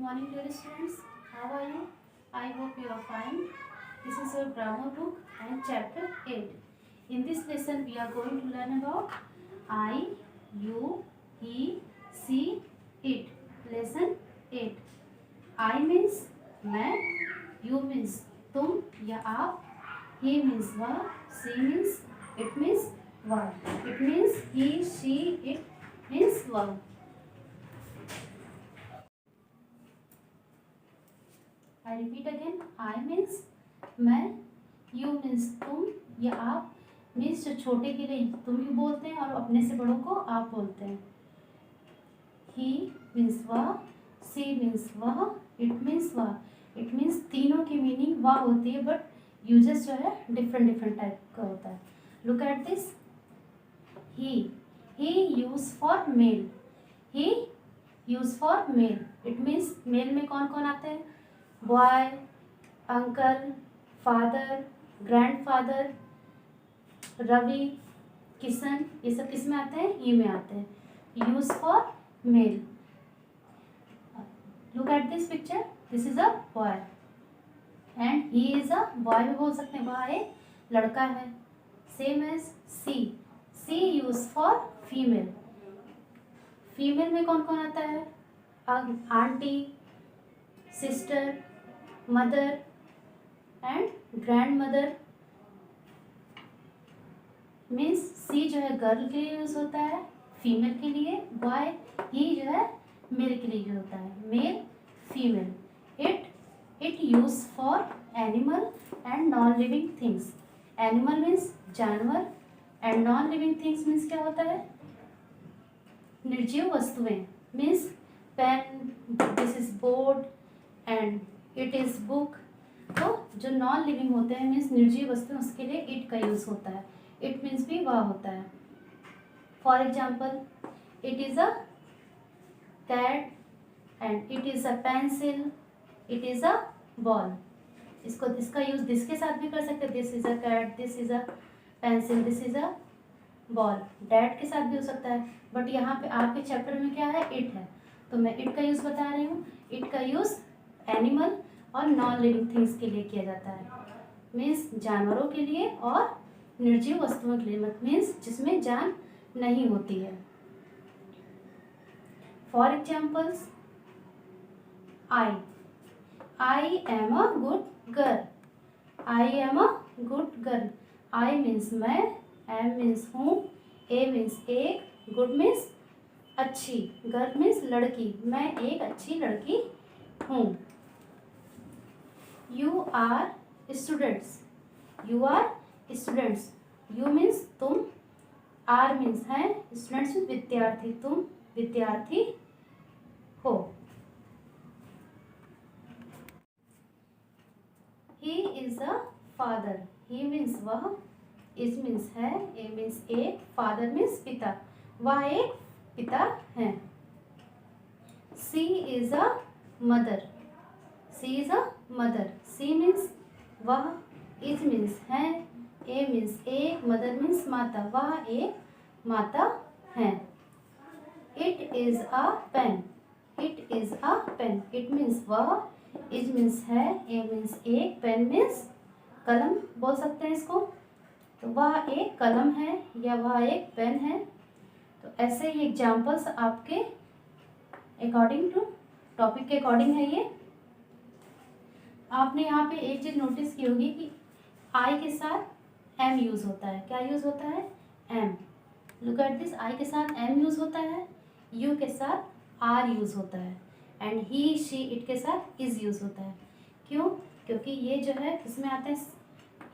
morning, dear students. How are you? I hope you are fine. This is your grammar book and chapter 8. In this lesson, we are going to learn about I, you, he, she, it. Lesson 8. I means मैं, you means तुम या आप, he means वह, she means it means वह. It means he, she, it means वह. I repeat again. I means मैं, you means तुम या आप, means जो छोटे के लिए तुम ही बोलते हैं और अपने से बड़ों को आप बोलते हैं. He means वह, she means वह, it means वह. It means तीनों की मीनिंग वह होती है बट यूजेस जो है डिफरेंट टाइप का होता है. Look at this. He use for male. He use for male. It means male में कौन कौन आते हैं? Boy, uncle, father, grandfather, Ravi, Kishan, ये सब किस में आते हैं? ही में आते हैं. Use for male. Look at this picture. This is a boy and he is a boy भी बोल सकते हैं. वह एक लड़का है. Same as she use for female. Female में कौन कौन आता है? Aunty, sister, mother and grandmother. Means she जो है गर्ल के लिए यूज होता है, फीमेल के लिए. बॉय ही जो है मेल के लिए यूज होता है, male female. It use for animal and non living things. Animal means जानवर and non living things means क्या होता है? निर्जीव वस्तुएं. Means pen, this is board and it is book. तो जो नॉन लिविंग होते हैं मीन्स निर्जीव वस्तु, उसके लिए इट का यूज होता है. इट मीन्स भी वह होता है. For example, it is a cat and it is a pencil, it is a ball. इसका यूज दिस के साथ भी कर सकते हैं. This is a cat, this is a pencil, this is a ball. That के साथ भी हो सकता है बट यहाँ पे आपके चैप्टर में क्या है? इट है, तो मैं इट का यूज बता रही हूँ. इट का यूज एनिमल और नॉन लिविंग थिंग्स के लिए किया जाता है. मीन्स जानवरों के लिए और निर्जीव वस्तुओं के लिए, मीन्स जिसमें जान नहीं होती है. For examples, I am a good girl. I am a good girl. I means मैं, एम मीन्स हूँ, ए मीन्स एक, गुड मीन्स अच्छी, गर्ल मीन्स लड़की. मैं एक अच्छी लड़की हूँ. You are students. You are students. You means तुम, आर मीन्स है, स्टूडेंट्स मीन्स विद्यार्थी. तुम विद्यार्थी हो. He is a father. He means वह, इज मीन्स है, ए मीन्स एक, फादर मीन्स पिता. वह एक पिता है. She is a mother. She is a mother. She means वह, इज मीन्स है, ए मीन्स एक, मदर मीन्स माता. वह एक माता है. It is a pen. It is a pen. It means वह, इज मीन्स है, ए मीन्स एक, पेन मीन्स कलम बोल सकते हैं इसको. तो वह एक कलम है या वह एक पेन है. तो ऐसे ही एग्जाम्पल्स आपके अकॉर्डिंग टू टॉपिक के अकॉर्डिंग है. ये आपने यहाँ पे एक चीज नोटिस की होगी कि आई के साथ एम यूज होता है. क्या यूज होता है? Am. Look at this. I के साथ एम यूज होता है, यू के साथ आर यूज होता है एंड ही, शी, इट के साथ इज यूज होता है. क्यों? क्योंकि ये जो है किसमें आते हैं?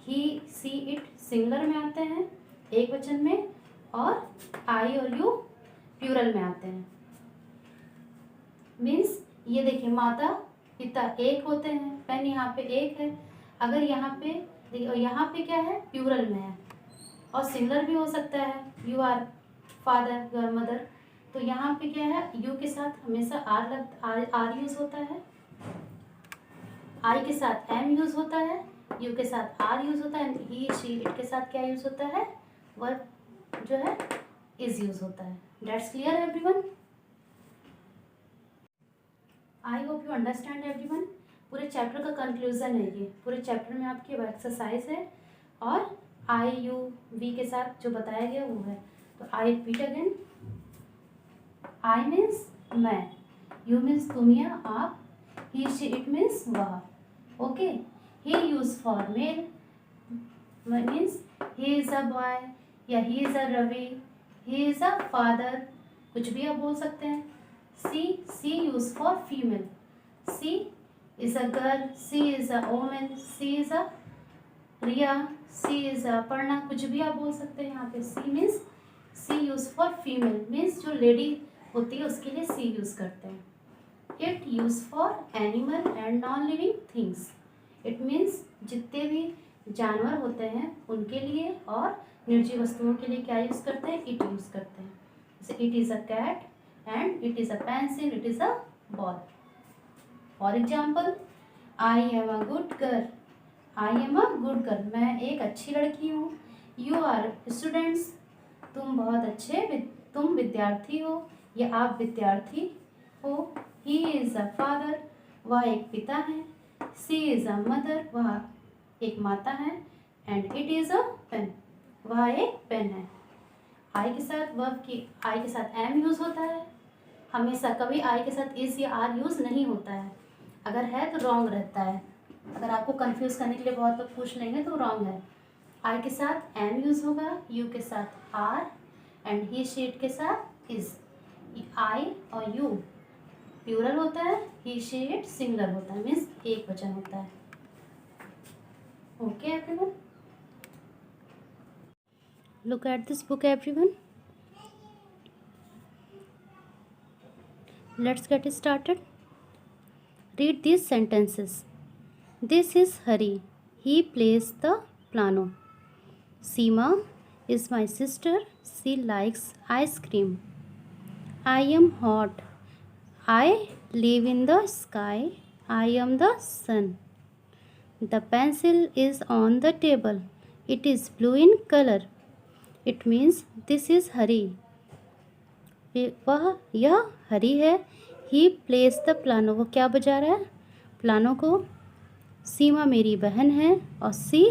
ही, सी, इट सिंगुलर में आते हैं, एक वचन में, और आई और यू प्लूरल में आते हैं. मीन्स ये देखिए, माता पिता एक होते हैं, पेन यहाँ पे एक है. अगर यहाँ पे देखिए, यहाँ पे क्या है? प्लूरल में है और सिंगुलर भी हो सकता है. You are father, you are mother. तो यहाँ पे क्या है? यू के साथ हमेशा आर यूज होता है. आई के साथ एम यूज होता है, यू के साथ आर यूज होता है. ही, शी, इट के साथ क्या यूज होता है? वर्ब जो है इज यूज होता है. That's clear everyone. I hope you understand everyone. पूरे चैप्टर का कंक्लूजन है ये। पूरे चैप्टर में आपकी एक्सरसाइज है और आई यू वी के साथ जो बताया गया वो है। तो I repeat again. I means मैं, यू मीन्स तुम या आप, ही शी इट मीन्स वह। Okay, he use for male means he is a boy या he is a Ravi, he is a father, कुछ भी आप बोल सकते हैं। She use for female, she is a girl, she is a women, she is a Riya, she is a Parna, कुछ भी आप बोल सकते हैं यहाँ पे। She means she use for female means जो लेडी होती है उसके लिए सी यूज करते हैं। It use for animal and non living things, it means जितने भी जानवर होते हैं उनके लिए और निर्जीव वस्तुओं के लिए क्या यूज करते हैं, इट यूज करते हैं। जैसे it is a cat and it is a pencil, it is a ball. For example, I am a good girl, I am a good girl, मैं एक अच्छी लड़की हूँ। यू आर स्टूडेंट्स, तुम बहुत अच्छे तुम विद्यार्थी हो या आप विद्यार्थी हो। ही इज अ फादर, वह एक पिता है। सी इज अ मदर, वह एक माता है। And it is a pen, वह एक पेन है। आई के साथ वर्ब की आई के साथ एम यूज होता है हमेशा, कभी आई के साथ इज या आर यूज नहीं होता है। अगर है तो रॉन्ग रहता है। अगर आपको कंफ्यूज करने के लिए बहुत लोग पूछ लेंगे तो रॉन्ग है। आई के साथ एम यूज होगा, यू के साथ आर एंड ही शीट के साथ इज। आई और यू प्लूरल होता है, ही शीट सिंगुलर होता है मीन्स एक वचन होता है। Okay everyone, look at this book everyone. Let's get started. Read these sentences. This is Hari, he plays the piano. Seema is my sister, she likes ice cream. I am hot, I live in the sky, I am the sun. The pencil is on the table, it is blue in color. It means this is Hari. वह यह हरी है। ही place the piano, वो क्या बजा रहा है, piano को। सीमा मेरी बहन है और सी,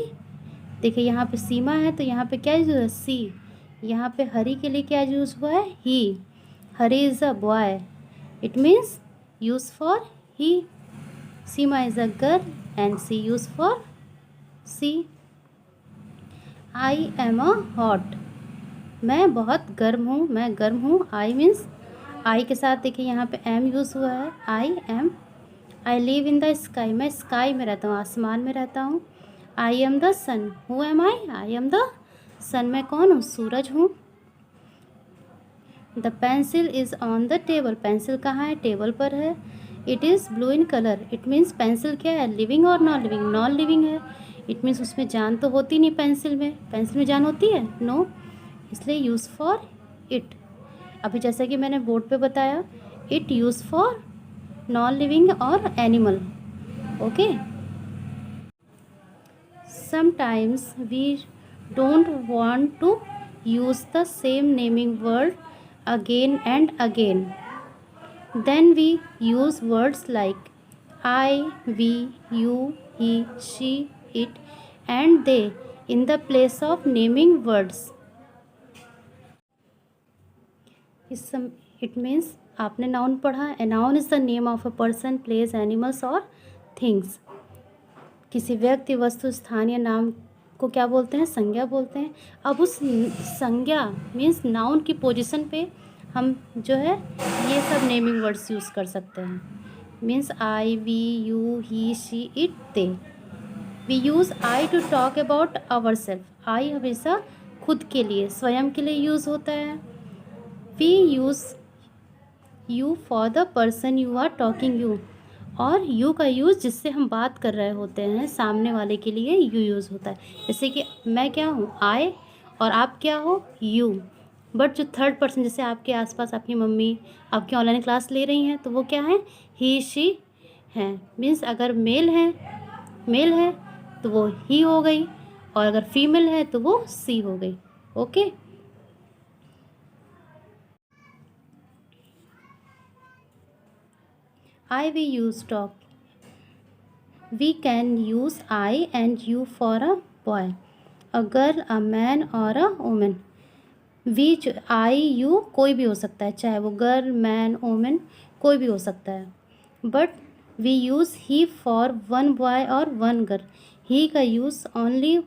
देखिए यहाँ पे सीमा है तो यहाँ पे क्या यूज हुआ है, सी। यहाँ पे हरी के लिए क्या यूज हुआ है, he. Hari is a boy, it means use for he. Seema is a girl and she use for she. I am a hot, मैं बहुत गर्म हूँ, मैं गर्म हूँ। आई मीन्स आई के साथ देखिए यहाँ पे एम यूज़ हुआ है, I am. I live in the sky, मैं स्काई में रहता हूँ, आसमान में रहता हूँ। I am the sun, who am I am the sun, मैं कौन हूँ, सूरज हूँ। The pencil is on the table, pencil कहाँ है, टेबल पर है। It is blue in colour, it means pencil क्या है, लिविंग और नॉन लिविंग, नॉन लिविंग है। इट मीन्स उसमें जान तो होती नहीं, पेंसिल में जान होती है, नो, इसलिए यूज़ फॉर इट। अभी जैसा कि मैंने बोर्ड पे बताया, it use for non living और animal. Okay, sometimes we don't want to use the same naming word again and again, then we use words like I, we, you, he, she, it and they in the place of naming words. It means आपने noun पढ़ा, a noun is the name of a person, place, animals और things. किसी व्यक्ति, वस्तु, स्थान या नाम को क्या बोलते हैं, संज्ञा बोलते हैं। अब उस संज्ञा मीन्स नाउन की पोजीशन पे हम जो है ये सब नेमिंग वर्ड्स यूज़ कर सकते हैं। Means I, we, you, he, she, it, they. We use I to talk about our self, I हमेशा खुद के लिए, स्वयं के लिए यूज़ होता है। We use you for the person you are talking you, और यू का यूज़ जिससे हम बात कर रहे होते हैं सामने वाले के लिए यू यूज़ होता है। जैसे कि मैं क्या हूँ, आई, और आप क्या हो, यू। बट जो थर्ड पर्सन, जैसे आपके आसपास आपकी मम्मी आपकी ऑनलाइन क्लास ले रही हैं तो वो क्या है, ही, शी हैं। मीन्स अगर मेल है तो वो ही हो गई, और अगर फीमेल है तो वो सी हो गई। Okay, I we use talk. We can use I and you for a boy, a girl, a man or a woman. We I you कोई भी हो सकता है, चाहे वो गर्ल मैन वोमेन कोई भी हो सकता है. But we use he for one boy और वन गर्ल. ही का यूज़ ओनली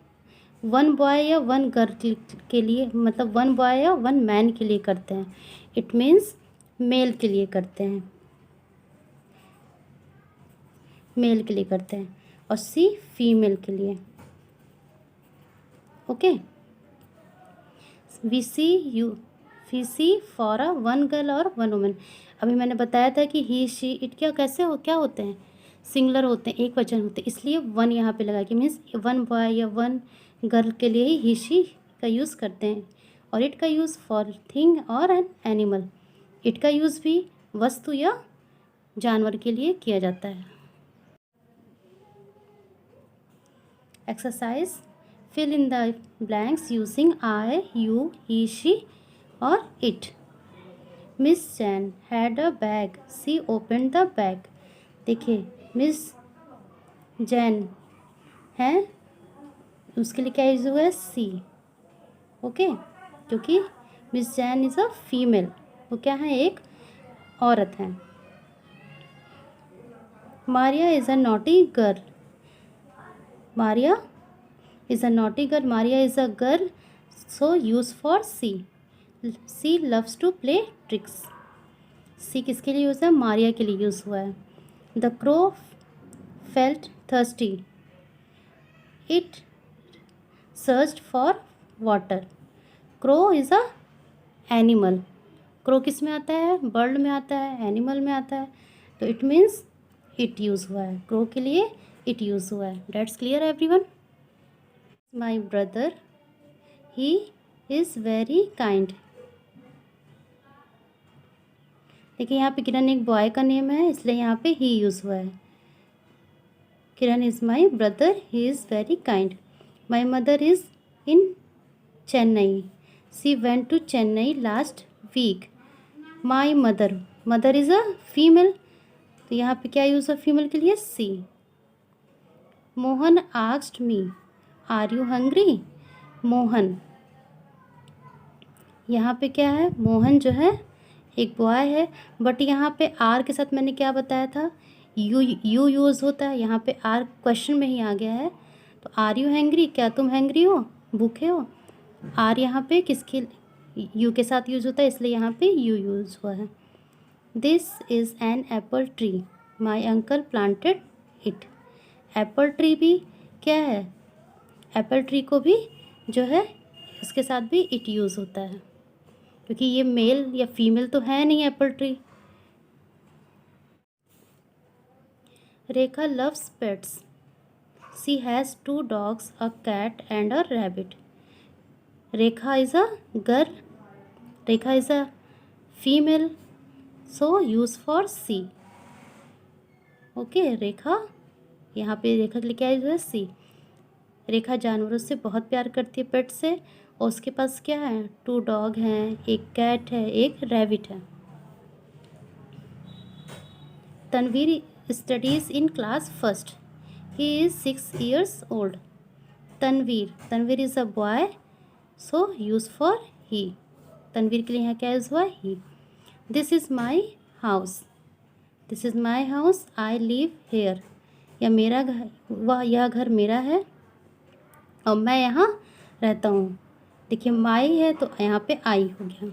वन बॉय या वन गर्ल के लिए, मतलब वन बॉय या वन मैन के लिए करते हैं. इट मीन्स मेल के लिए करते हैं, मेल के लिए करते हैं. और सी फीमेल के लिए. Okay. We she for a one girl और वन वुमेन. अभी मैंने बताया था कि ही शी इट क्या होते हैं, सिंगुलर होते हैं, एक वचन होते हैं, इसलिए वन यहाँ पे लगा कि मीन्स वन बॉय या वन गर्ल के लिए ही शी का यूज़ करते हैं. और इट का यूज़ फॉर थिंग और एन एनिमल. इट का यूज़ भी वस्तु या जानवर के लिए किया जाता है. Exercise fill in the blanks using I, you, he, she or it. Miss Jan had a bag. She opened the bag. देखिए मिस जैन है, उसके लिए क्या यूज़ हुआ है, सी. ओके, क्योंकि miss Jain is a female, वो क्या है, एक औरत है. Maria is a naughty girl. Maria is a naughty girl. Maria is a girl, so use for C. She loves to play tricks. C किसके लिए यूज़ है, मारिया के लिए यूज़ हुआ है. The crow felt thirsty. It searched for water. Crow is a animal. crow किस में आता है, बर्ड में आता है, एनिमल में आता है, तो इट मीन्स इट यूज़ हुआ है. crow के लिए इट यूज़ हुआ है. That's clear everyone? My brother, he is very kind. देखिए यहाँ पे किरण एक बॉय का नेम है, इसलिए यहाँ पे ही यूज़ हुआ है. Kiran is my brother, he is very kind. My mother is in Chennai. She went to Chennai last week. My mother is a female, तो यहाँ पे क्या यूज़ है फीमेल के लिए, she. Mohan asked me are you hungry. Mohan, यहाँ पे क्या है, मोहन जो है एक बॉय है, बट यहाँ पे आर के साथ मैंने क्या बताया था, यू यूज़ होता है. यहाँ पे आर क्वेश्चन में ही आ गया है, तो आर यू हैंग्री, क्या तुम हैंग्री हो, भूखे हो. आर यहाँ पे किसके, यू के साथ यूज़ होता है, इसलिए यहाँ पे यू यूज़ हुआ है. This is an apple tree. My uncle planted it. Apple tree भी क्या है, एप्पल ट्री को भी जो है इसके साथ भी इट यूज़ होता है, क्योंकि ये मेल या फीमेल तो है नहीं apple tree. Rekha loves pets. She has 2 dogs, a cat and a rabbit. Rekha is a girl, Rekha is a female, so use for she. Okay, Rekha, यहाँ पे रेखा के लिए क्या यूज़ है, सी. रेखा जानवरों से बहुत प्यार करती है, पेट से, और उसके पास क्या है, 2 डॉग हैं, एक कैट है, एक रैबिट है. Tanveer studies in class first. He is 6 years old. Tanveer is a boy, so use for he. Tanveer के लिए यहाँ क्या यूज़ हुआ, he. This is my house. This is my house, I live here. या मेरा घर, यह घर मेरा है और मैं यहाँ रहता हूँ. देखिए माई है तो यहाँ पे आई हो गया,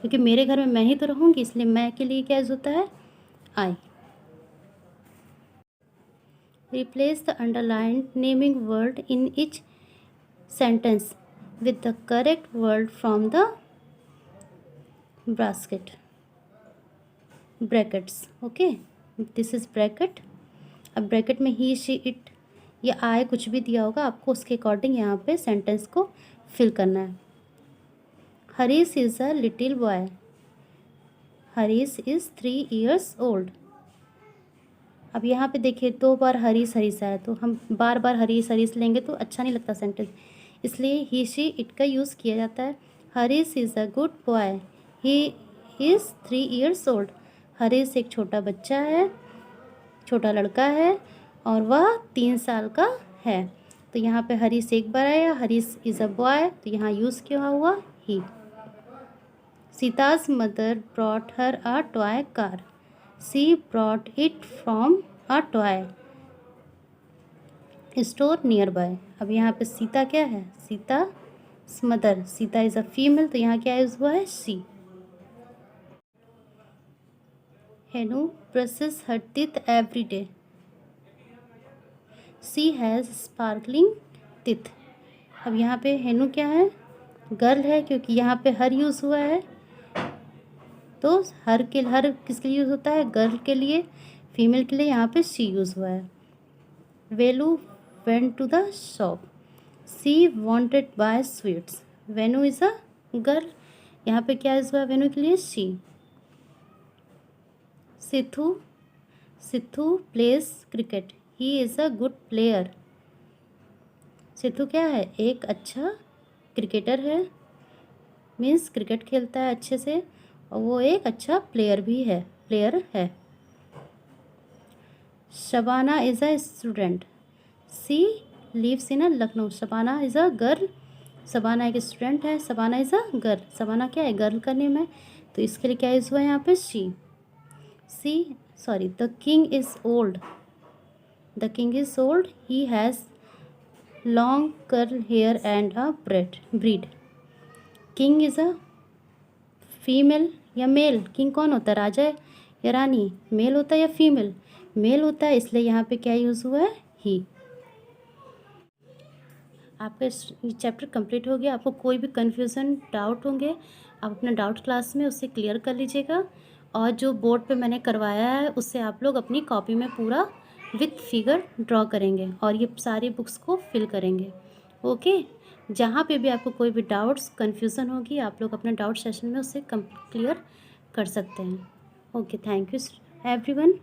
क्योंकि मेरे घर में मैं ही तो रहूँगी, इसलिए मैं के लिए क्या यूज़ होता है, I. Replace the underlined naming word in each sentence with the correct word from the brackets. Okay, this is bracket. अब ब्रैकेट में ही शी इट या आय कुछ भी दिया होगा, आपको उसके अकॉर्डिंग यहाँ पे सेंटेंस को फिल करना है. Harish is a little boy. Harish is 3 years old. अब यहाँ पे देखिए 2 बार हरीश आया, तो हम बार बार हरीश लेंगे तो अच्छा नहीं लगता सेंटेंस, इसलिए ही शी इट का यूज़ किया जाता है. Harish is a good boy. He is 3 years old. Harish एक छोटा बच्चा है, छोटा लड़का है और वह 3 साल का है। तो यहाँ पे हरीश एक बार आया, हरीश इज़ अ बॉय, तो यहाँ यूज़ क्या हुआ ही। सीता's mother brought her a toy car. She brought it from a toy store nearby. अब यहाँ पे सीता क्या है, Sita mother, Sita is a female, तो यहाँ क्या यूज़ हुआ है she. Henu brushes her teeth every day. She has sparkling teeth. अब यहाँ पे हेनू क्या है, गर्ल है, क्योंकि यहाँ पे हर यूज़ हुआ है, तो हर किसके लिए यूज़ होता है, गर्ल के लिए, फीमेल के लिए यहाँ पे शी यूज़ हुआ है। Velu went to the shop. She wanted buy sweets. Venu is a girl, यहाँ पे क्या यूज़ हुआ है वेनू के लिए, she. Sidhu plays cricket. He is a good player. Sidhu क्या है, एक अच्छा क्रिकेटर है, मीन्स क्रिकेट खेलता है अच्छे से, और वो एक अच्छा प्लेयर है। Shabana is a student. She lives in a Lucknow. Shabana is a girl, Shabana एक स्टूडेंट है, Shabana is a girl, Shabana क्या है, गर्ल का नेम है, तो इसके लिए क्या यूज़ हुआ है यहाँ पे she. The king is old. The king is old. He has long curl hair and a beard. King is a female या मेल, किंग कौन होता है, राजा या रानी, मेल होता है या फीमेल, मेल होता है, इसलिए यहाँ पे क्या यूज़ हुआ है ही। आपका ये चैप्टर कंप्लीट हो गया। आपको कोई भी कन्फ्यूज़न डाउट होंगे, आप अपना डाउट क्लास में उससे क्लियर कर लीजिएगा, और जो बोर्ड पे मैंने करवाया है उससे आप लोग अपनी कॉपी में पूरा विथ फिगर ड्रॉ करेंगे और ये सारी बुक्स को फिल करेंगे। ओके, जहाँ पे भी आपको कोई भी डाउट्स कन्फ्यूज़न होगी, आप लोग अपना डाउट सेशन में उससे क्लियर कर सकते हैं। Okay, thank you everyone.